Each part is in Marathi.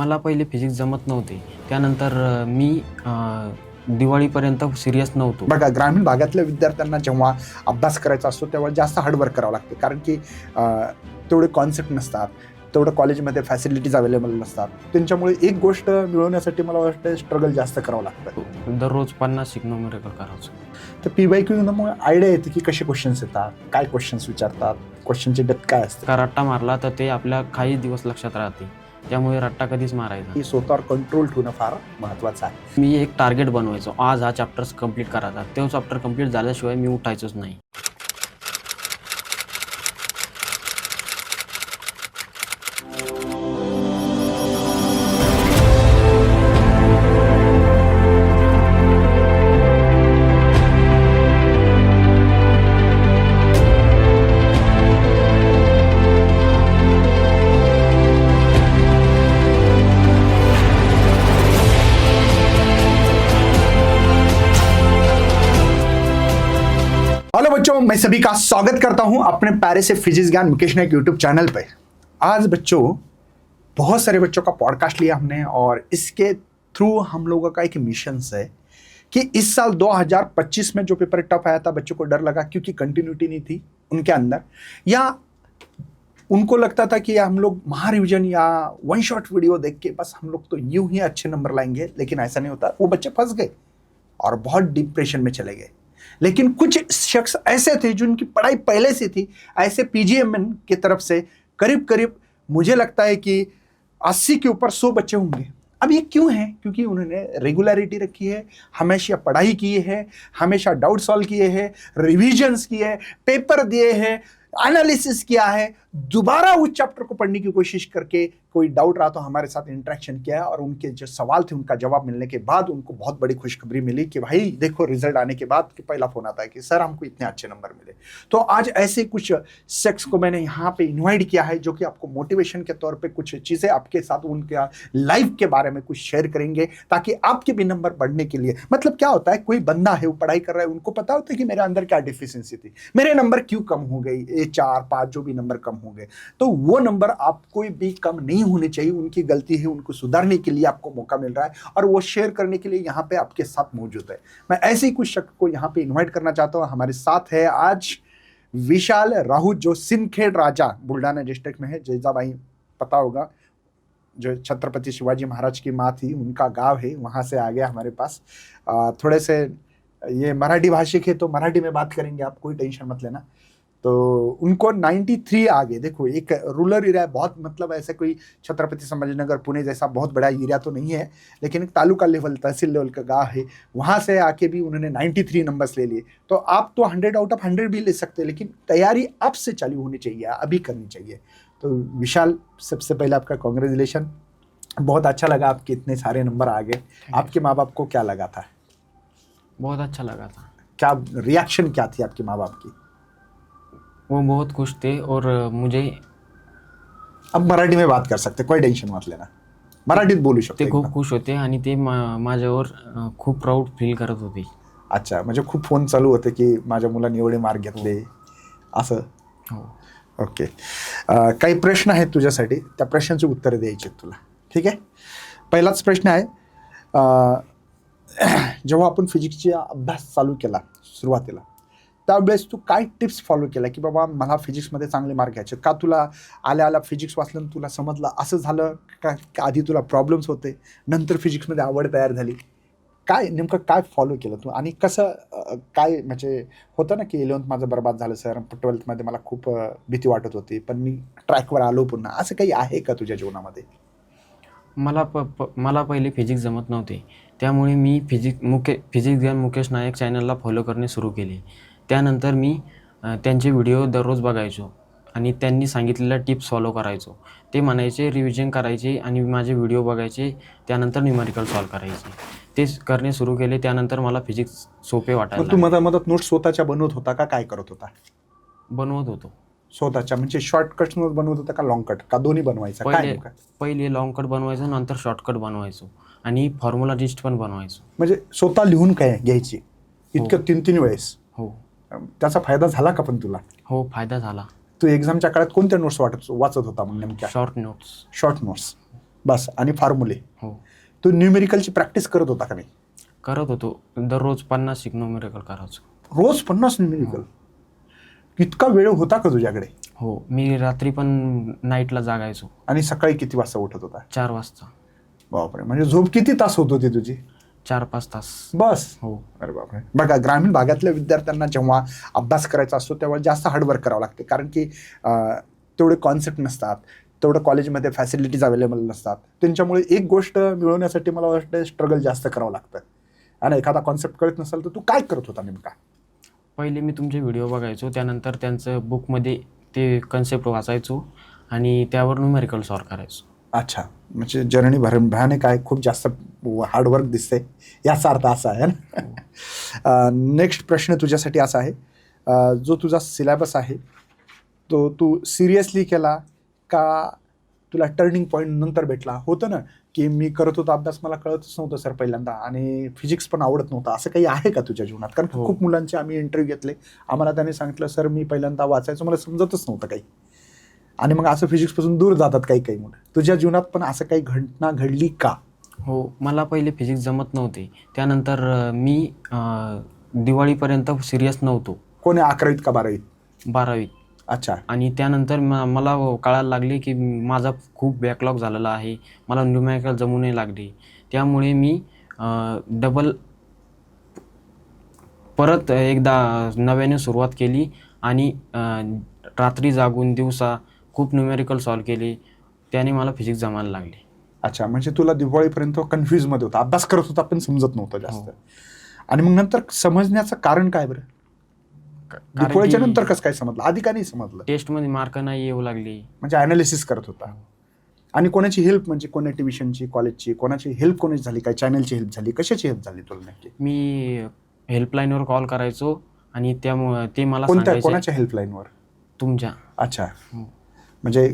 मला पहिले फिजिक्स जमत नव्हते. त्यानंतर मी दिवाळीपर्यंत सीरियस नव्हतो. बघा, ग्रामीण भागातल्या विद्यार्थ्यांना जेव्हा अभ्यास करायचा असतो तेव्हा जास्त हार्डवर्क करावं लागते, कारण की तेवढे कॉन्सेप्ट नसतात, तेवढं कॉलेजमध्ये फॅसिलिटीज अवेलेबल नसतात. त्यांच्यामुळे एक गोष्ट मिळवण्यासाठी मला वाटतं स्ट्रगल जास्त करावं लागतं. दररोज 50 न्यूमेरिकल करायचो. तर PYQ आयडिया येते की कसे क्वेश्चन्स येतात, काय क्वेश्चन्स विचारतात, क्वेश्चनची डेप्थ काय असते. का रट्टा मारला तर ते आपल्या काही दिवस लक्षात राहते. त्यामुळे रट्टा कधीच मारायचा. की स्वतःवर कंट्रोल ठेवणं फार महत्त्वाचं आहे. मी एक टार्गेट बनवायचो, आज हा चॅप्टर्स कंप्लीट करायचा. तो चॅप्टर कंप्लीट झाल्याशिवाय मी उठायचोच नाही. हेलो बच्चों, मैं सभी का स्वागत करता हूं अपने प्यारे से फिजिक्स ज्ञान मुकेश नायक यूट्यूब चैनल पे। आज बच्चों, बहुत सारे बच्चों का पॉडकास्ट लिया हमने और इसके थ्रू हम लोगों का एक मिशन है कि इस साल 2025 में जो पेपर टफ आया था, बच्चों को डर लगा क्योंकि कंटिन्यूटी नहीं थी उनके अंदर, या उनको लगता था कि हम लोग महारिविजन या वन शॉट वीडियो देख के बस हम लोग तो यूं ही अच्छे नंबर लाएंगे, लेकिन ऐसा नहीं होता। वो बच्चे फंस गए और बहुत डिप्रेशन में चले गए। लेकिन कुछ शख्स ऐसे थे जिनकी पढ़ाई पहले से थी, ऐसे PGMN की तरफ से करीब करीब मुझे लगता है कि 80 के ऊपर 100 बच्चे होंगे। अब ये क्यों है? क्योंकि उन्होंने रेगुलरिटी रखी है, हमेशा पढ़ाई की है, हमेशा डाउट सॉल्व किए हैं, रिविजन्स किए हैं, पेपर दिए हैं, एनालिसिस किया है, दोबारा उस चैप्टर को पढ़ने की कोशिश करके कोई डाउट रहा तो हमारे साथ इंटरेक्शन किया, और उनके जो सवाल थे उनका जवाब मिलने के बाद उनको बहुत बड़ी खुशखबरी मिली कि भाई देखो, रिजल्ट आने के बाद कि पहला फोन आता है कि सर हमको इतने अच्छे नंबर मिले। तो आज ऐसे कुछ शख्स को मैंने यहाँ पे इन्वाइट किया है जो कि आपको मोटिवेशन के तौर पे कुछ चीज़ें आपके साथ उनके लाइफ के बारे में कुछ शेयर करेंगे, ताकि आपके भी नंबर बढ़ने के लिए, मतलब क्या होता है, कोई बंदा है वो पढ़ाई कर रहा है, उनको पता होता है कि मेरे अंदर क्या डिफिशियंसी थी, मेरे नंबर क्यों कम हो गई, ये 4 5 जो भी नंबर कम हो गए, तो वो नंबर आपको भी कम नहीं होने चाहिए। उनकी गलती है, उनको सुधारने के लिए आपको मौका मिल रहा है और वो शेयर करने के लिए यहाँ पे आपके साथ मौजूद है। मैं ऐसे ही कुछ शख्स को यहाँ पे इन्वाइट करना चाहता हूँ। हमारे साथ है आज विशाल राहुत, जो सिंदखेड राजा बुल्ढाना डिस्ट्रिक्ट में है। जैजाबाई पता होगा, जो छत्रपति शिवाजी महाराज की माँ थी, उनका गांव है, वहाँ से आ गया हमारे पास। थोड़े से ये मराठी भाषिक है तो मराठी में बात करेंगे, आप कोई टेंशन मत लेना। तो उनको 93 आ गए। देखो, एक रूरल एरिया है, बहुत मतलब ऐसे कोई छत्रपति संभाजीनगर पुणे जैसा बहुत बड़ा एरिया तो नहीं है, लेकिन एक तालुका लेवल, तहसील लेवल का गाँव है। वहाँ से आके भी उन्होंने 93 नंबर्स ले लिए। तो आप तो 100 आउट ऑफ 100 भी ले सकते हैं, लेकिन तैयारी अब से चालू होनी चाहिए, अभी करनी चाहिए। तो विशाल, सबसे पहले आपका कॉन्ग्रेचुलेशन, बहुत अच्छा लगा आपके इतने सारे नंबर आ गए। आपके माँ बाप को क्या लगा था? बहुत अच्छा लगा था। क्या रिएक्शन क्या थी आपके माँ बाप की? वो बहुत खुश थे और मुझे अब मराठी में बात कर सकते, कोई टेन्शन मत लेना, मराठीत बोलू शकतो ते खूप एकदम. खुश होते आणि ते माझ्यावर खूप प्राऊड फील करत होते. अच्छा, म्हणजे खूप फोन चालू होते की माझ्या मुलांनी एवढे मार्क घेतले असं? हो. ओके. काही प्रश्न आहेत तुझ्यासाठी, त्या प्रश्नांची उत्तरे द्यायची आहेत तुला, ठीक आहे? पहिलाच प्रश्न आहे, जेव्हा आपण फिजिक्सचा अभ्यास चालू केला सुरुवातीला, त्यावेळेस तू काय टिप्स फॉलो केला की बाबा मला फिजिक्समध्ये चांगले मार्क घ्यायचे? का तुला आल्या फिजिक्स वाचलं तुला समजलं असं झालं का आधी तुला प्रॉब्लेम्स होते, नंतर फिजिक्समध्ये आवड तयार झाली? काय नेमकं काय फॉलो केलं तू, आणि कसं काय म्हणजे होतं ना की 11th माझं बरबाद झालं सर, 12thमध्ये मला खूप भीती वाटत होती, पण मी ट्रॅकवर आलो पुन्हा, असं काही आहे का तुझ्या जीवनामध्ये? मला पहिले फिजिक्स जमत नव्हते. त्यामुळे मी फिजिक्स ज्ञान मुकेश नायक चॅनलला फॉलो करणे सुरू केले. त्यानंतर मी त्यांचे व्हिडिओ दररोज बघायचो आणि त्यांनी सांगितलेल्या टिप्स फॉलो करायचो. ते म्हणायचे रिव्हिजन करायचे आणि माझे व्हिडिओ बघायचे, त्यानंतर न्यूमेरिकल सॉल्व करायचे. तेच करणे सुरू केले. त्यानंतर मला फिजिक्स सोपे वाटायला तू मधात नोट्स स्वतःच्या बनवत होता का काय करत होता? बनवत होतो. स्वतःच्या म्हणजे शॉर्टकट नोट बनवत होता का लॉंग कट, का दोन्ही बनवायचा? पहिले लॉंग कट बनवायचो, नंतर शॉर्टकट बनवायचो आणि फॉर्म्युला लिस्ट पण बनवायचो. म्हणजे स्वतः लिहून काय घ्यायची इतकं 3 वेळेस? हो. त्याचा फायदा झाला का पण तुला? हो, फायदा झाला. तू एक्झामच्या काळात कोणत्या नोट्स वाचत होता मग नेमक्या? Short notes. Short notes. बस आणि फॉर्म्युले. हो, तू न्यूमेरिकलची प्रॅक्टिस करत होता का नाही? करत होतो. दररोज 50 न्यूमेरिकल करायचो. रोज 50 न्यूमेरिकल? इतका वेळ होता का तुझ्याकडे? हो, मी रात्री पण नाईटला जागायचो. आणि सकाळी किती वाजता उठत होता? 4 वाजता. बापरे, म्हणजे झोप किती तास होत होती तुझी? 4-5 तास. बस. हो, अरे बापरे. बघा, ग्रामीण भागातल्या विद्यार्थ्यांना जेव्हा अभ्यास करायचा असतो तेव्हा जास्त हार्डवर्क करावं लागते, कारण की तेवढे कॉन्सेप्ट नसतात, तेवढं कॉलेजमध्ये फॅसिलिटीज अवेलेबल नसतात. त्यांच्यामुळे एक गोष्ट मिळवण्यासाठी मला वाटतं स्ट्रगल जास्त करावं लागतं. आणि एखादा कॉन्सेप्ट कळत नसेल तर तू काय करत होता नेमका? पहिले मी तुमचे व्हिडिओ बघायचो, त्यानंतर त्यांचं बुकमध्ये ते कन्सेप्ट वाचायचो आणि त्यावर न्यूमेरिकल सॉल्व करायचो. अच्छा, म्हणजे जर्नी भयानक आहे, खूप जास्त हार्डवर्क दिसते, याचा अर्थ असा आहे ना. नेक्स्ट प्रश्न तुझ्यासाठी असा आहे, जो तुझा सिलेबस आहे तो तू सिरियसली केला का तुला टर्निंग पॉईंट नंतर भेटला? होतं ना की मी करत होतो अभ्यास, मला कळतच नव्हतं सर पहिल्यांदा, आणि फिजिक्स पण आवडत नव्हतं, असं काही आहे का तुझ्या जीवनात? कारण हो. खूप मुलांचे आम्ही इंटरव्ह्यू घेतले, आम्हाला त्याने सांगितलं सर मी पहिल्यांदा वाचायचं, मला समजतच नव्हतं काही, आणि मग असं फिजिक्सपासून दूर जातात काही काही मुलं. तुझ्या जीवनात पण असं काही घटना घडली का? हो, मला पहिले फिजिक्स जमत नव्हते. त्यानंतर मी दिवाळीपर्यंत सिरियस नव्हतो. कोणी 11वीत का 12वीत? 12वीत. अच्छा. आणि त्यानंतर मला कळायला लागले की माझा खूप बॅकलॉग झालेला आहे. मला न्यूमेरिकल जमू नाही लागले. त्यामुळे मी डबल परत एकदा नव्याने सुरुवात केली आणि रात्री जागून दिवसा खूप न्यूमेरिकल सॉल्व केले. त्याने मला फिजिक्स जमायला लागले. अच्छा, म्हणजे तुला दिवाळीपर्यंत कन्फ्यूजमध्ये होता, अभ्यास करत होता पण समजत नव्हतं जास्त. हो. आणि मग नंतर समजण्याचं कारण काय बरं? कारण दिवाळीच्या की नंतर कसं काय समजलं? आधी का नाही समजलं? टेस्टमध्ये मार्क नाही येऊ लागले. म्हणजे ॲनालिसिस करत होता. आणि कोणाची हेल्प, म्हणजे कोणा ट्युशनची, कॉलेजची, कोणाची हेल्प कोणाची झाली? काय चॅनलची हेल्प झाली? कशाची हेल्प झाली तुला नक्की? मी हेल्पलाईनवर कॉल करायचो आणि त्यामुळे ते मला कोणत्या, सांगायचे कोणाच्या हेल्पलाईनवर? तुमच्या. अच्छा, हो. म्हणजे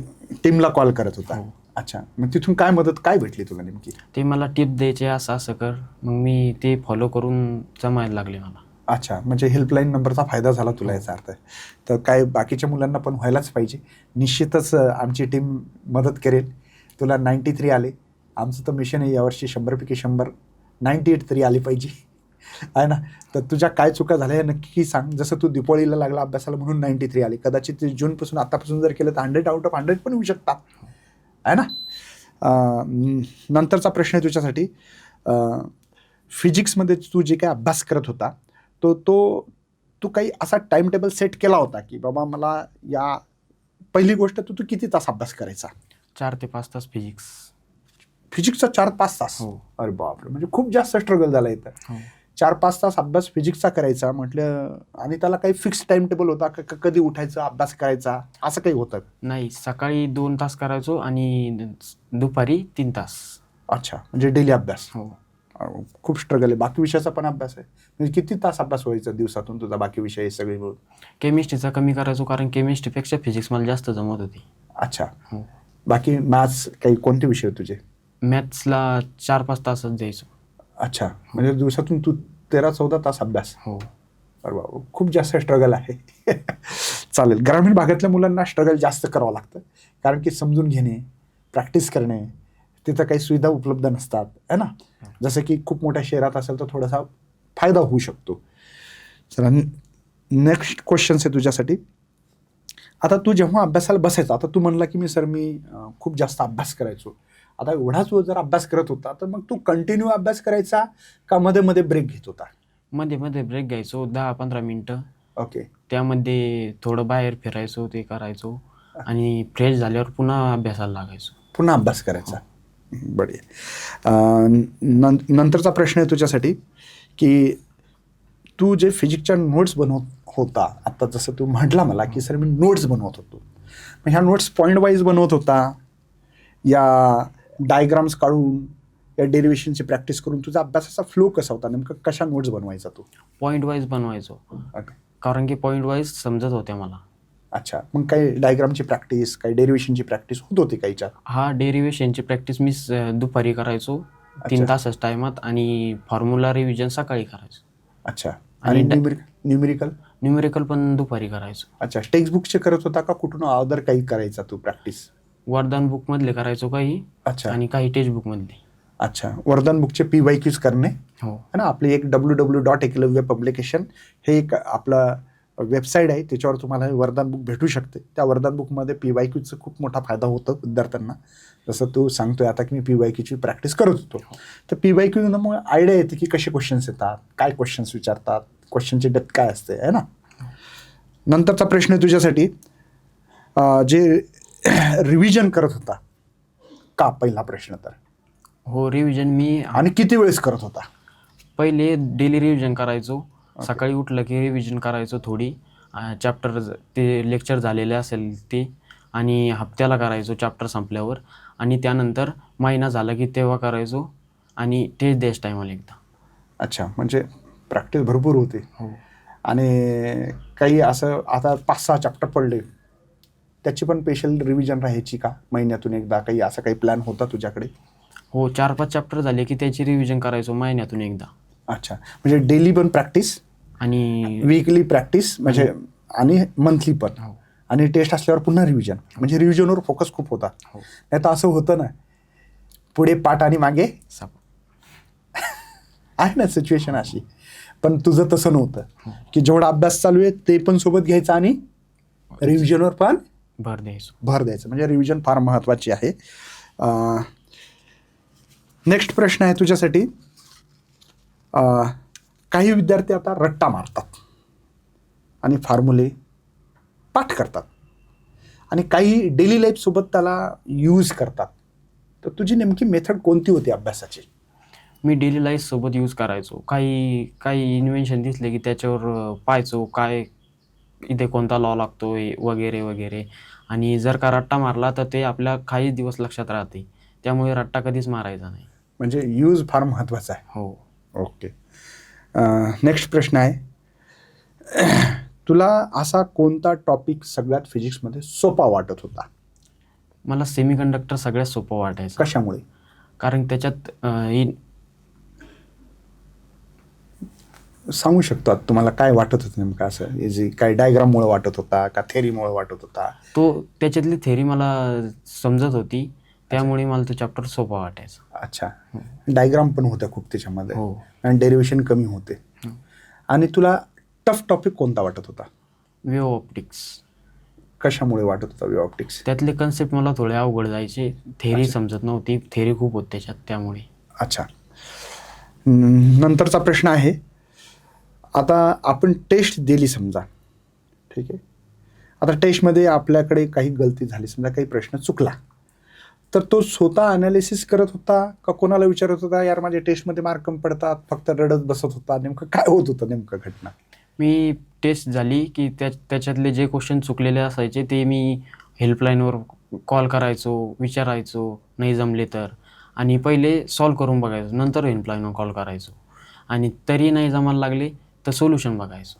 टीमला कॉल करत होता. हो. अच्छा, मग तिथून काय मदत काय भेटली तुला नेमकी? ते मला टिप द्यायचे, असं असं कर. मग मी ते फॉलो करून जमायला लागले मला. अच्छा, म्हणजे हेल्पलाईन नंबरचा फायदा झाला तुला, याचा अर्थ. तर काय बाकीच्या मुलांना पण व्हायलाच पाहिजे. निश्चितच आमची टीम मदत करेल. तुला 93 आले, आमचं तर मिशन आहे यावर्षी 100पैकी 100, 98 तरी आली पाहिजे, आहे ना. तर तुझ्या काय चुका झाल्या हे नक्की सांग. जसं तू दिवाळीला लागला अभ्यासाला म्हणून 93 आली, कदाचित जूनपासून आतापासून जर केलं तर 100 आउट ऑफ 100 पण येऊ शकतात, आहे ना. नंतरचा प्रश्न आहे तुझ्यासाठी, फिजिक्समध्ये तू जे काही अभ्यास करत होता तो तू काही असा टाइम टेबल सेट केला होता की बाबा मला या, पहिली गोष्ट तू किती तास अभ्यास करायचा? 4 ते 5 तास फिजिक्स. फिजिक्सचा 4-5 तास? हो. अरे बापरे, म्हणजे खूप जास्त स्ट्रगल झाला इथं. हो. 4-5 तास अभ्यास फिजिक्सचा करायचा म्हटलं, आणि त्याला काही फिक्स टाइम टेबल होता का? कधी उठायचं, अभ्यास करायचा, असं काही होतं? नाही, सकाळी 2 तास करायचो आणि दुपारी 3 तास. अच्छा, म्हणजे डेली अभ्यास. हो. खूप स्ट्रगल आहे. बाकी विषयाचा पण अभ्यास आहे, म्हणजे किती तास अभ्यास व्हायचा दिवसातून तुझा बाकी विषय सगळे मिळून? केमिस्ट्रीचा कमी करायचो, कारण केमिस्ट्रीपेक्षा फिजिक्स मला जास्त जमत होती. अच्छा. हो. बाकी मॅथ्स काही कोणते विषय तुझे? मॅथ्सला 4-5 तासच द्यायचो. अच्छा, म्हणजे दिवसातून तू 13-14 तास अभ्यास? हो. अरे बाबा, खूप जास्त स्ट्रगल आहे. चालेल. ग्रामीण भागातल्या मुलांना स्ट्रगल जास्त करावं लागतं, कारण की समजून घेणे, प्रॅक्टिस करणे, तिथं काही सुविधा उपलब्ध नसतात, है ना. जसं की खूप मोठ्या शहरात असेल तर थोडासा फायदा होऊ शकतो. चला, नेक्स्ट क्वेश्चन आहे तुझ्यासाठी. आता तू जेव्हा अभ्यासाला बसायचा, आता तू म्हणला की मी खूप जास्त अभ्यास करायचो. आता एवढाच वेळ जर अभ्यास करत होता तर मग तू कंटिन्यू अभ्यास करायचा का मध्ये मध्ये ब्रेक घेत होता? मध्ये मध्ये ब्रेक घ्यायचो 10-15 मिनटं. ओके. त्यामध्ये थोडं बाहेर फिरायचो, ते करायचो आणि फ्रेश झाल्यावर पुन्हा अभ्यासाला लागायचो. पुन्हा अभ्यास करायचा. बढिया. नंतरचा प्रश्न आहे तुझ्यासाठी की तू जे फिजिक्सच्या नोट्स बनवत होता, आता जसं तू म्हटला मला की सर मी नोट्स बनवत होतो, मग ह्या नोट्स पॉईंट वाईज बनवत होता या डायग्राम्स काढून या डेरिव्हेशनची प्रॅक्टिस करून? तुझा अभ्यासाचा फ्लो कसा होता, नेमकं कशा नोट्स बनवायचा तू? पॉईंट वाईज बनवायचो, ओके. कारण की पॉईंट वाईज समजत होत्या मला. अच्छा, मग काही डायग्रामची प्रॅक्टिस, काही डेरिव्हेशनची प्रॅक्टिस होत होती काहीच्या? हा, डेरिव्हेशनची प्रॅक्टिस मी दुपारी करायचो 3 तासाच टायमात, आणि फॉर्म्युला रिव्हिजन सकाळी करायचो. अच्छा. आणि न्यूमेरिकल? न्यूमेरिकल पण दुपारी करायचो. अच्छा, टेक्स्टबुकचे करत होता का कुठून अदर काही करायचा तू प्रॅक्टिस? वरदान बुकमधले करायचो काही अच्छा आणि काही टेक्स्ट बुकमधले. अच्छा, वरदान बुकचे PYQs करणे हो है ना. आपली एक www.एकलव्य पब्लिकेशन हे एक आपलं वेबसाईट आहे, त्याच्यावर तुम्हाला हे वरदान बुक भेटू शकते. त्या वरदान बुकमध्ये PYQचा खूप मोठा फायदा होतो विद्यार्थ्यांना. जसं तू सांगतोय आता की मी PYQची प्रॅक्टिस करत होतो, तर PYQमुळे आयडिया येते की कसे क्वेश्चन्स येतात, काय क्वेश्चन्स विचारतात, क्वेश्चनची डेप्थ काय असते है ना. नंतरचा प्रश्न आहे तुझ्यासाठी, जे रिव्हिजन करत होता का, पहिला प्रश्न तर, हो रिव्हिजन मी आणि किती वेळेस करत होता. पहिले डेली रिव्हिजन करायचो. सकाळी उठलं की रिव्हिजन करायचो थोडी, चॅप्टर ते लेक्चर झालेले असेल ते, आणि हप्त्याला करायचो चॅप्टर संपल्यावर, आणि त्यानंतर महिना झाला की तेव्हा करायचो, आणि टेस्ट द्यायचं टायमाला एकदा. अच्छा, म्हणजे प्रॅक्टिस भरपूर होते. हो आणि काही असं आता 5-6 चॅप्टर पडले, त्याची पण स्पेशल रिव्हिजन राहायची का महिन्यातून एकदा, काही असा काही प्लॅन होता तुझ्याकडे. हो 4-5 चॅप्टर झाले की त्याची रिव्हिजन करायचो महिन्यातून एकदा. अच्छा, म्हणजे डेली पण प्रॅक्टिस आणि वीकली प्रॅक्टिस म्हणजे, आणि मंथली पण, हो आणि टेस्ट असल्यावर पुन्हा रिव्हिजन. म्हणजे रिव्हिजनवर फोकस खूप होता. हो नाही तर असं होतं ना, पुढे पाठ आणि मागे साप. आहे ना सिच्युएशन अशी. पण तुझं तसं नव्हतं की जेवढा अभ्यास चालू आहे ते पण सोबत घ्यायचा आणि रिव्हिजनवर पण भर द्यायचो. भर द्यायचं. म्हणजे रिव्हिजन फार महत्त्वाची आहे. नेक्स्ट प्रश्न आहे तुझ्यासाठी, काही विद्यार्थी आता रट्टा मारतात आणि फॉर्म्युले पाठ करतात, आणि काही डेली लाईफसोबत त्याला यूज करतात. तर तुझी नेमकी मेथड कोणती होती अभ्यासाची. मी डेली लाईफसोबत यूज करायचो. काही इन्व्हेन्शन दिसले की त्याच्यावर पाहायचो, काय इथे कोणता लॉ लागतो वगैरे वगैरे. आणि जर का रट्टा मारला तर ते आपल्या काही दिवस लक्षात राहते, त्यामुळे रट्टा कधीच मारायचा नाही. म्हणजे यूज फार महत्त्वाचा आहे. हो ओके. नेक्स्ट प्रश्न आहे, तुला असा कोणता टॉपिक सगळ्यात फिजिक्समध्ये सोपा वाटत होता. मला सेमीकंडक्टर सगळ्यात सोपं वाटायचं. कशामुळे. कारण त्याच्यात सांगू शकतो तुम्हाला काय वाटत होतं नेमकं, असं जे काय डायग्राममुळे वाटत होता का थेरीमुळे वाटत होता. त्याच्यातली थेरी मला समजत होती, त्यामुळे मला तो चॅप्टर सोपा वाटायचा. अच्छा, डायग्राम पण होत्या खूप त्याच्यामध्ये, हो आणि डेरिव्हेशन कमी होते. आणि तुला टफ टॉपिक कोणता वाटत होता. Wave optics. कशामुळे वाटत होता वेव्ह ऑप्टिक्स. त्यातले कन्सेप्ट मला थोडे अवघड जायचे, थेरी समजत नव्हती, थेरी खूप होती त्याच्यात, त्यामुळे. अच्छा, नंतरचा प्रश्न आहे, आता आपण टेस्ट दिली समजा, ठीक आहे. आता टेस्टमध्ये आपल्याकडे काही गलती झाली, समजा काही प्रश्न चुकला, तर तो स्वतः अनालिसिस करत होता का कोणाला विचारत होता, यार माझ्या टेस्टमध्ये मार्क कमी पडतात, फक्त रडत बसत होता, नेमकं काय होत होतं नेमकं घटना. मी टेस्ट झाली की त्याच्यातले जे क्वेश्चन चुकलेले असायचे ते मी हेल्पलाईनवर कॉल करायचो, विचारायचो नाही जमले तर, आणि पहिले सॉल्व करून बघायचो, नंतर हेल्पलाईनवर कॉल करायचो, आणि तरी नाही जमायला लागले तर सोल्युशन बघायचो.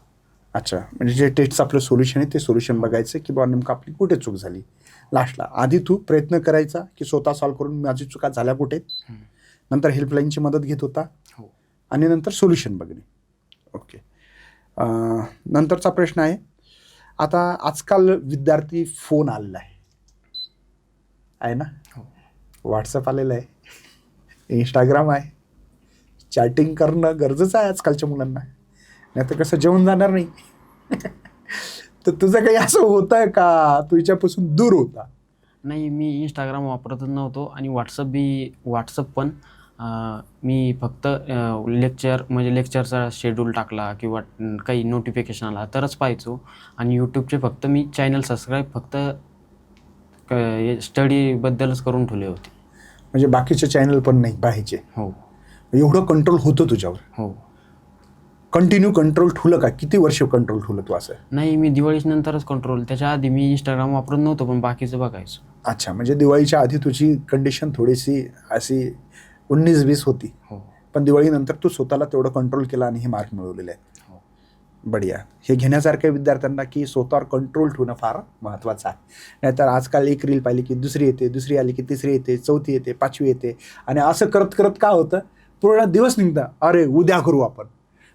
अच्छा, म्हणजे जे टेस्टचं आपलं सोल्युशन आहे ते सोल्युशन बघायचं की बाबा नेमकं आपली कुठे चूक झाली. लास्टला आधी तू प्रयत्न करायचा की स्वतः सॉल्व करून माझी चुका झाल्या कुठे, नंतर हेल्पलाईनची मदत घेत होता, हो आणि नंतर सोल्युशन बघणे. ओके. नंतरचा प्रश्न आहे, आता आजकाल विद्यार्थी फोन आलेला आहे ना, व्हॉट्सअप आलेलं आहे, इंस्टाग्राम आहे, चॅटिंग करणं गरजेचं आहे आजकालच्या मुलांना, नाही तर कसं जेवण जाणार नाही. तर तुझं काही असं होतं का तुझ्यापासून दूर होता. नाही, मी इंस्टाग्राम वापरतच नव्हतो, आणि व्हॉट्सअप पण मी फक्त लेक्चरचा शेड्यूल टाकला किंवा काही नोटिफिकेशन आला तरच पाहायचो. आणि यूट्यूबचे फक्त मी चॅनल सबस्क्राईब फक्त स्टडीबद्दलच करून ठेवले होते. म्हणजे बाकीचे चॅनल पण नाही पाहायचे. हो एवढं कंट्रोल होतं तुझ्यावर. हो. कंटिन्यू कंट्रोल ठेवलं का, किती वर्ष कंट्रोल ठेवलं तू असं. नाही, मी दिवाळीच नंतरच कंट्रोल, त्याच्या आधी मी इंस्टाग्राम वापरत नव्हतो, पण बाकीचं बघायचो. अच्छा, म्हणजे दिवाळीच्या आधी तुझी कंडिशन थोडीशी अशी 19-20 होती, हो पण दिवाळीनंतर तू स्वतःला तेवढं कंट्रोल केलं आणि हे मार्क मिळवलेले आहेत. हो. बढिया. हे घेण्यासारख्या विद्यार्थ्यांना की स्वतःवर कंट्रोल ठेवणं फार महत्त्वाचं आहे. नाहीतर आजकाल एक रील पाहिली की दुसरी येते, दुसरी आली की तिसरी येते, चौथी येते, पाचवी येते, आणि असं करत करत काय होतं, पूर्ण दिवस निघतं, अरे उद्या करू आपण,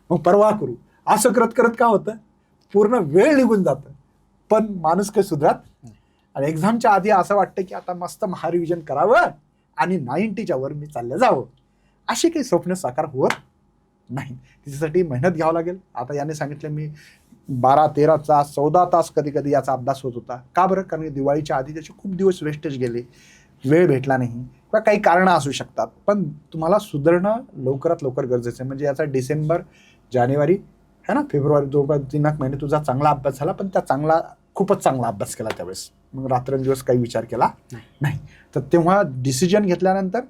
मग परवा करू, असं करत करत काय होतं, पूर्ण वेळ निघून जातं, पण माणूस काही सुधारत आणि एक्झामच्या आधी असं वाटतं की आता मस्त महारिव्हिजन करावं आणि 90च्या वर मी चाललं जावं. अशी काही स्वप्न साकार होत नाही. त्याच्यासाठी मेहनत घ्यावं लागेल. आता याने सांगितलं मी 12-13 तास 14 तास कधी कधी याचा अभ्यास होत होता. का बरं? कारण दिवाळीच्या आधी त्याचे खूप दिवस वेस्टेज गेले, वेळ भेटला नाही किंवा काही कारणं असू शकतात. पण तुम्हाला सुधारणं लवकरात लवकर गरजेचं आहे. म्हणजे याचा डिसेंबर, जानेवारी है ना, फेब्रुवारी 2-3 महिने तुझा चांगला अभ्यास झाला, पण त्या खूपच चांगला अभ्यास केला त्यावेळेस. मग रात्रंदिवस काही विचार केला नाही. तर तेव्हा डिसिजन घेतल्यानंतर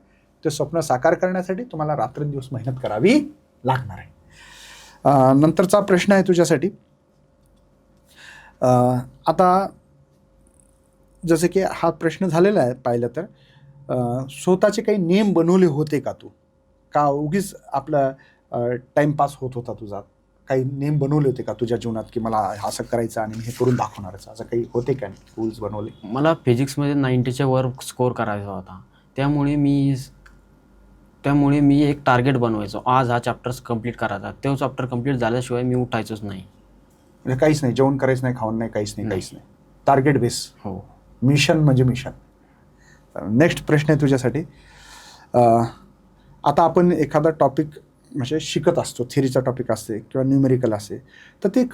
ते स्वप्न साकार करण्यासाठी तुम्हाला रात्रंदिवस मेहनत करावी लागणार आहे. नंतरचा प्रश्न आहे तुझ्यासाठी. आता जसं की हा प्रश्न झालेला आहे पाहिलं तर, स्वतःचे काही नियम बनवले होते का तू? का उगीच आपला टाइमपास होत होता तुझा? काही नियम बनवले होते का तुझ्या जीवनात की मला असं करायचं आणि मी हे करून दाखवणारच, असं काही होते का रूल्स बनवले? मला फिजिक्समध्ये 90च्या वर स्कोअर करायचा होता. त्यामुळे मी एक टार्गेट बनवायचो, आज हा चॅप्टर कंप्लीट करायचा. तो चॅप्टर कंप्लीट झाल्याशिवाय मी उठायचोच नाही. म्हणजे काहीच नाही, जेवण करायचं नाही, खाऊन नाही, काहीच नाही. Target base. हो. मिशन म्हणजे मिशन. नेक्स्ट प्रश्न आहे तुझ्यासाठी. आता आपण एखादा टॉपिक म्हणजे शिकत असतो, थिअरीचा टॉपिक असते किंवा न्यूमेरिकल असते, तर ते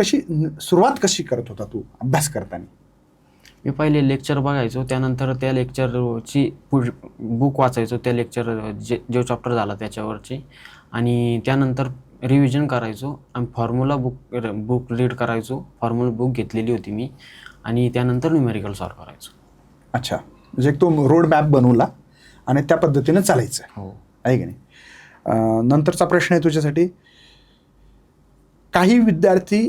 सुरुवात कशी करत होता तू अभ्यास करताना? मी पहिले लेक्चर बघायचो, त्यानंतर त्या लेक्चरची बुक वाचायचो, त्या लेक्चर जो चॅप्टर झाला त्याच्यावरची, आणि त्यानंतर रिव्हिजन करायचो आणि फॉर्म्युला बुक रीड करायचो. फॉर्म्युला बुक घेतलेली होती मी, आणि त्यानंतर न्यूमेरिकल सॉल्व करायचो. अच्छा, म्हणजे एक तो रोड मॅप बनवला आणि त्या पद्धतीनं चालायचं. हो. आहे की नाही? नंतरचा प्रश्न आहे तुझ्यासाठी. काही विद्यार्थी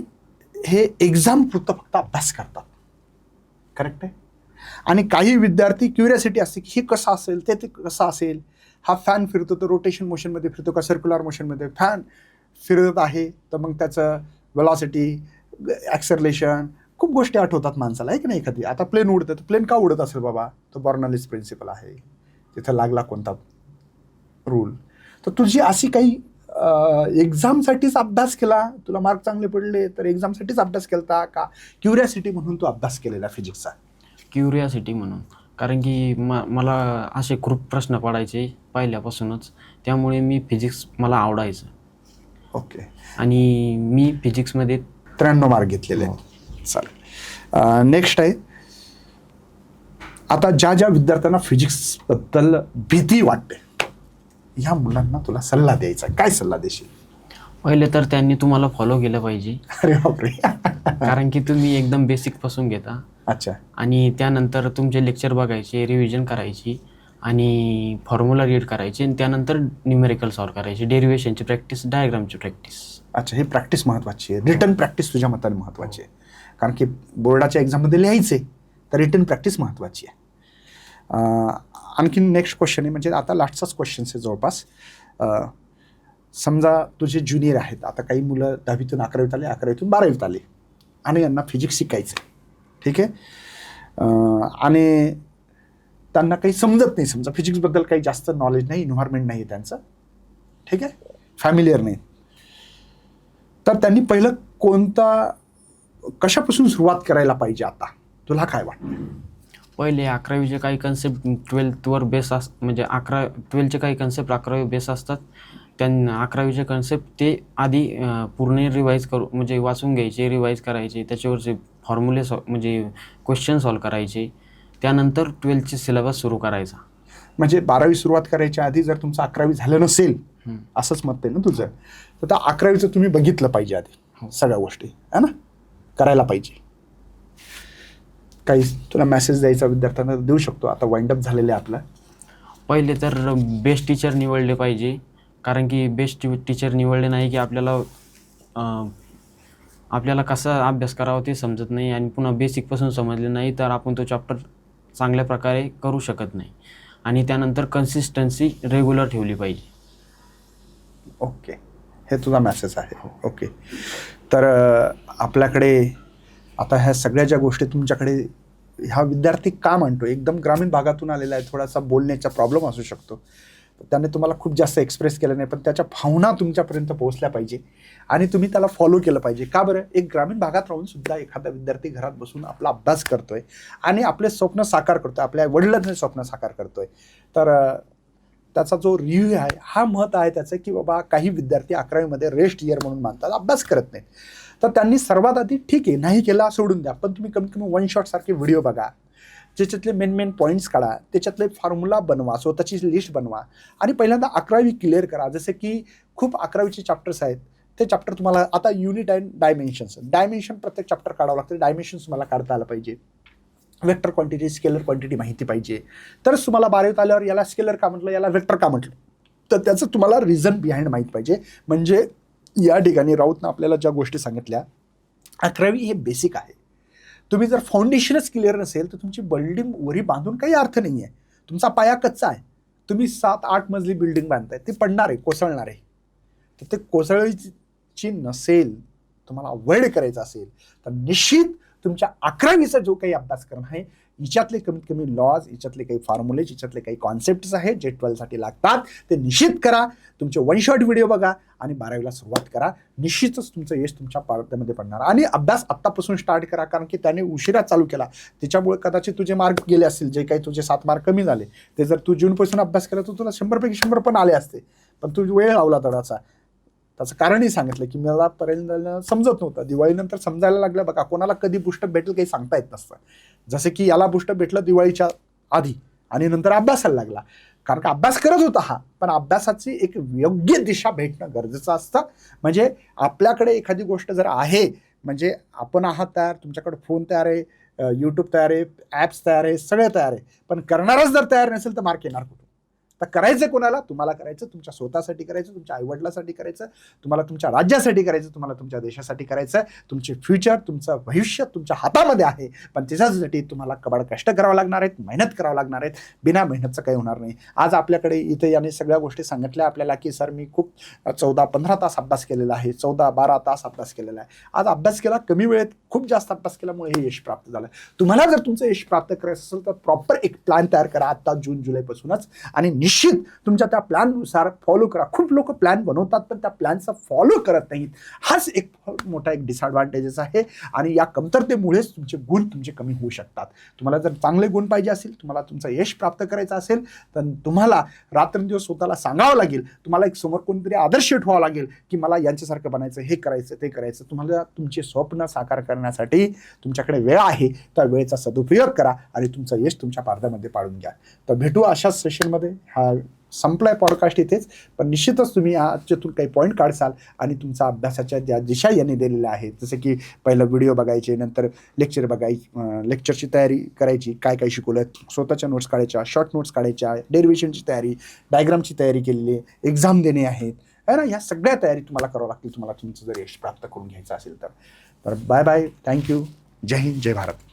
हे एक्झाम पुरतं फक्त अभ्यास करतात, करेक्ट आहे? आणि काही विद्यार्थी क्युरियोसिटी असते की हे कसं असेल, ते कसं असेल, हा फॅन फिरतो तर रोटेशन मोशनमध्ये फिरतो का सर्क्युलर मोशनमध्ये, फॅन फिरत आहे तर मग त्याचं वेलॉसिटी, ॲक्सेलरेशन, खूप गोष्टी आठवतात माणसाला, आहे की नाही? एखादी आता प्लेन उडतं तर प्लेन का उडत असेल बाबा, तो बर्नॉलिस प्रिन्सिपल आहे, तिथं लागला कोणता रूल. तर तुझी अशी काही एक्झामसाठीच अभ्यास केला, तुला मार्क चांगले पडले तर एक्झामसाठीच अभ्यास केला का क्युरियोसिटी म्हणून तू अभ्यास केलेला फिजिक्सचा? क्युरियोसिटी म्हणून, कारण की मला असे खूप प्रश्न पडायचे पहिल्यापासूनच, त्यामुळे मी फिजिक्स मला आवडायचं. ओके. आणि मी फिजिक्समध्ये 93 मार्क घेतलेले. चालेल. नेक्स्ट आहे. आता ज्या विद्यार्थ्यांना फिजिक्सबद्दल भीती वाटते, ह्या मुलांना तुला सल्ला द्यायचा, काय सल्ला देशील? पहिले तर त्यांनी तुम्हाला फॉलो केलं पाहिजे. अरे बापरे. कारण की तुम्ही एकदम बेसिकपासून घेता. अच्छा. आणि त्यानंतर तुमचे लेक्चर बघायचे, रिव्हिजन करायची आणि फॉर्म्युला रीड करायची, आणि त्यानंतर न्यूमेरिकल सॉल्व करायची, डेरिव्हेशनची प्रॅक्टिस, डायग्रामची प्रॅक्टिस. अच्छा, ही प्रॅक्टिस महत्त्वाची आहे. रिटर्न प्रॅक्टिस तुझ्या मताने महत्त्वाची आहे, कारण की बोर्डाच्या एक्झाममध्ये लिहायचे तर रिटर्न प्रॅक्टिस महत्त्वाची आहे. आणखीन नेक्स्ट क्वेश्चन आहे, म्हणजे आता लास्टचाच क्वेश्चन आहे जवळपास. समजा तुझे ज्युनियर आहेत, आता काही मुलं 10वीतून 11वीत आले, 11वीतून 12वीत आले आणि यांना फिजिक्स शिकायचं, ठीक आहे? आणि त्यांना काही समजत नाही, समजा फिजिक्सबद्दल काही जास्त नॉलेज नाही, इन्व्हायरमेंट नाही आहे त्यांचं, ठीक आहे, फॅमिलियर नाही. तर त्यांनी पहिलं कशापासून सुरुवात करायला पाहिजे आता, तुला काय वाटतं? पहिले 11वीचे काही कन्सेप्ट 12वीवर बेस म्हणजे 12चे काही कन्सेप्ट 11वी बेस असतात. त्यांना 11वीचे कन्सेप्ट ते आधी पूर्ण रिवाईज म्हणजे वाचून घ्यायचे, रिवाईज करायचे, त्याच्यावरचे फॉर्म्युले म्हणजे क्वेश्चन सॉल्व करायचे. त्यानंतर 12चे सिलेबस सुरू करायचा. म्हणजे 12वी सुरुवात करायच्या आधी जर तुमचं 11वी झालं नसेल, असंच मत आहे ना तुझं, तर त्या 11वीचं तुम्ही बघितलं पाहिजे आधी, सगळ्या गोष्टी है ना, करायला पाहिजे. काही तुला मेसेज द्यायचा विद्यार्थ्यांना देऊ शकतो, आता वाइंड अप झालेलं आहे आपलं. पहिले तर बेस्ट टीचर निवडले पाहिजे, कारण की बेस्ट टीचर निवडले नाही की आपल्याला कसा अभ्यास करावा ते समजत नाही, आणि पुन्हा बेसिकपासून समजले नाही तर आपण तो चॅप्टर चांगल्या प्रकारे करू शकत नाही. आणि त्यानंतर कन्सिस्टन्सी रेग्युलर ठेवली पाहिजे. ओके, हे तुझा मेसेज आहे. ओके, तर आपल्याकडे आता ह्या सगळ्या ज्या गोष्टी तुमच्याकडे, हा विद्यार्थी का म्हणतो, एकदम ग्रामीण भागातून आलेला आहे, थोडासा बोलण्याचा प्रॉब्लेम असू शकतो, त्याने तुम्हाला खूप जास्त एक्सप्रेस केलं नाही, पण त्याच्या भावना तुमच्यापर्यंत पोहोचल्या पाहिजे आणि तुम्ही त्याला फॉलो केलं पाहिजे. का बरं? एक ग्रामीण भागात राहून सुद्धा एखादा विद्यार्थी घरात बसून आपला अभ्यास करतोय आणि आपले स्वप्न साकार करतोय, आपल्या वडिलांचे स्वप्न साकार करतोय. तर त्याचा जो रिव्ह्यू आहे हा मत आहे त्याचं की बाबा काही विद्यार्थी 11वीमध्ये रेस्ट इयर म्हणून मानतात, अभ्यास करत नाहीत. तर त्यांनी सर्वात आधी ठीक आहे, नाही केला सोडून द्या, पण तुम्ही कमीत कमी वन शॉट सारखे व्हिडिओ बघा, ज्याच्यातले मेन पॉईंट्स काढा, त्याच्यातले फॉर्म्युला बनवा, स्वतःची लिस्ट बनवा आणि पहिल्यांदा 11वी क्लिअर करा. जसे की खूप 11वीचे चॅप्टर्स आहेत, ते चॅप्टर तुम्हाला आता युनिट अँड डायमेन्शन प्रत्येक चॅप्टर काढावं लागतं. डायमेन्शन्स तुम्हाला काढता आलं पाहिजे. वेक्टर क्वांटिटी, स्केलर क्वांटिटी माहिती पाहिजे. तरच तुम्हाला 12वीत आल्यावर याला स्केलर का म्हटलं, याला वेक्टर का म्हटलं, तर त्याचं तुम्हाला रिझन बिहाइंड माहीत पाहिजे. म्हणजे या ठिकाणी राऊतनं आपल्याला ज्या गोष्टी सांगितल्या, 11वी हे बेसिक आहे. तुम्ही जर फाउंडेशनच क्लिअर नसेल तर तुमची बिल्डिंग वरी बांधून काही अर्थ नाही आहे. तुमचा पाया कच्चा आहे. तुम्ही 7-8 मजली बिल्डिंग बांधताय, ते पडणार आहे, कोसळणार आहे. तर ते कोसळीची नसेल, तुम्हाला अवॉइड करायचं असेल तर निश्चित तुमच्या 11वीचा जो काही अभ्यासक्रम आहे, हिच्यातले कमीत कमी लॉज, हिच्यातले काही फॉर्म्युलेज, हिच्यातले काही कॉन्सेप्ट्स आहेत जे 12साठी लागतात, ते निश्चित करा. तुमचे वन शॉट व्हिडिओ बघा आणि 12वीला सुरुवात करा. निश्चितच तुमचं यश तुमच्या पारड्यामध्ये पडणार. आणि अभ्यास आत्तापासून स्टार्ट करा, कारण की त्याने उशिरा चालू केला त्याच्यामुळे कदाचित तुझे मार्क गेले असतील, जे काही तुझे 7 मार्क कमी झाले, ते जर तू जूनपासून अभ्यास केला तर तुला 100पैकी 100 पण आले असते, पण तू वेळ लावला थोडासा. त्याचं कारणही सांगितलं की मला पर्यंत समजत नव्हतं, दिवाळीनंतर समजायला लागलं. बघा, कोणाला कधी बुस्टअप भेटेल काही सांगता येत नसतं. जसं की याला बुस्टअप भेटलं दिवाळीच्या आधी आणि नंतर अभ्यासाला लागला, कारण का अभ्यास करत होता हा, पण अभ्यासाची एक योग्य दिशा भेटणं गरजेचं असतं. म्हणजे आपल्याकडे एखादी गोष्ट जर आहे, म्हणजे आपण आहात तयार, तुमच्याकडे फोन तयार आहे, यूट्यूब तयार आहे, ॲप्स तयार आहे, सगळे तयार आहे, पण करणारच जर तयार नसेल तर मार्क येणार कुठून? तर करायचं कोणाला? तुम्हाला करायचं, तुमच्या स्वतःसाठी करायचं, तुमच्या आईवडिलासाठी करायचं, तुम्हाला तुमच्या राज्यासाठी करायचं, तुम्हाला तुमच्या देशासाठी करायचं. तुमचे फ्युचर, तुमचं भविष्य तुमच्या हातामध्ये आहे, पण त्याच्यासाठी तुम्हाला कबाड कष्ट करावं लागणार आहेत, मेहनत करावं लागणार आहेत. बिना मेहनतचं काही होणार नाही. आज आपल्याकडे इथे याने सगळ्या गोष्टी सांगितल्या आपल्याला की सर मी खूप 14-15 तास अभ्यास केलेला आहे, 14-12 तास अभ्यास केलेला आहे. आज अभ्यास केला कमी वेळेत, खूप जास्त अभ्यास केल्यामुळे हे यश प्राप्त झालं. तुम्हाला जर तुमचं यश प्राप्त करायचं असेल तर प्रॉपर एक प्लॅन तयार करा आता जून-जुलैपासूनच आणि निश्चित तुमच्या त्या प्लॅननुसार फॉलो करा. खूप लोक प्लॅन बनवतात पण त्या प्लॅनचा फॉलो करत नाहीत. हाच एक मोठा एक डिसएडव्हान्टेजेस आहे आणि या कमतरतेमुळेच तुमचे गुण तुमचे कमी होऊ शकतात. तुम्हाला जर चांगले गुण पाहिजे असेल, तुम्हाला तुमचं यश प्राप्त करायचं असेल, तर तुम्हाला रात्रंदिवस स्वतःला सांगावं लागेल, तुम्हाला एक समोर कोणतरी आदर्श ठेवावं लागेल की मला यांच्यासारखं बनायचं, हे करायचं, ते करायचं. तुम्हाला तुमचे स्वप्न साकार करण्यासाठी तुमच्याकडे वेळ आहे, त्या वेळेचा सदुपयोग करा आणि तुमचं यश तुमच्या पारड्यामध्ये पाडून घ्या. तर भेटू अशाच सेशनमध्ये. हा संपलाय पॉडकास्ट इथेच, पण निश्चितच तुम्ही याच्यातून काही पॉईंट काढसाल आणि तुमचा अभ्यासाच्या ज्या दिशा यांनी दिलेल्या आहेत, जसे की पहिलं व्हिडिओ बघायचे, नंतर लेक्चर लेक्चरची तयारी करायची, काय काय शिकवलं, स्वतःच्या नोट्स काढायच्या, शॉर्ट नोट्स काढायच्या, डेरिव्हेशनची तयारी, डायग्रामची तयारी केलेली, एक्झाम देणे आहेत, है ना. या सगळ्या तयारी तुम्हाला करावं लागतील, तुम्हाला तुमचं जर यश प्राप्त करून घ्यायचं असेल तर. बाय बाय, थँक्यू, जय हिंद, जय भारत.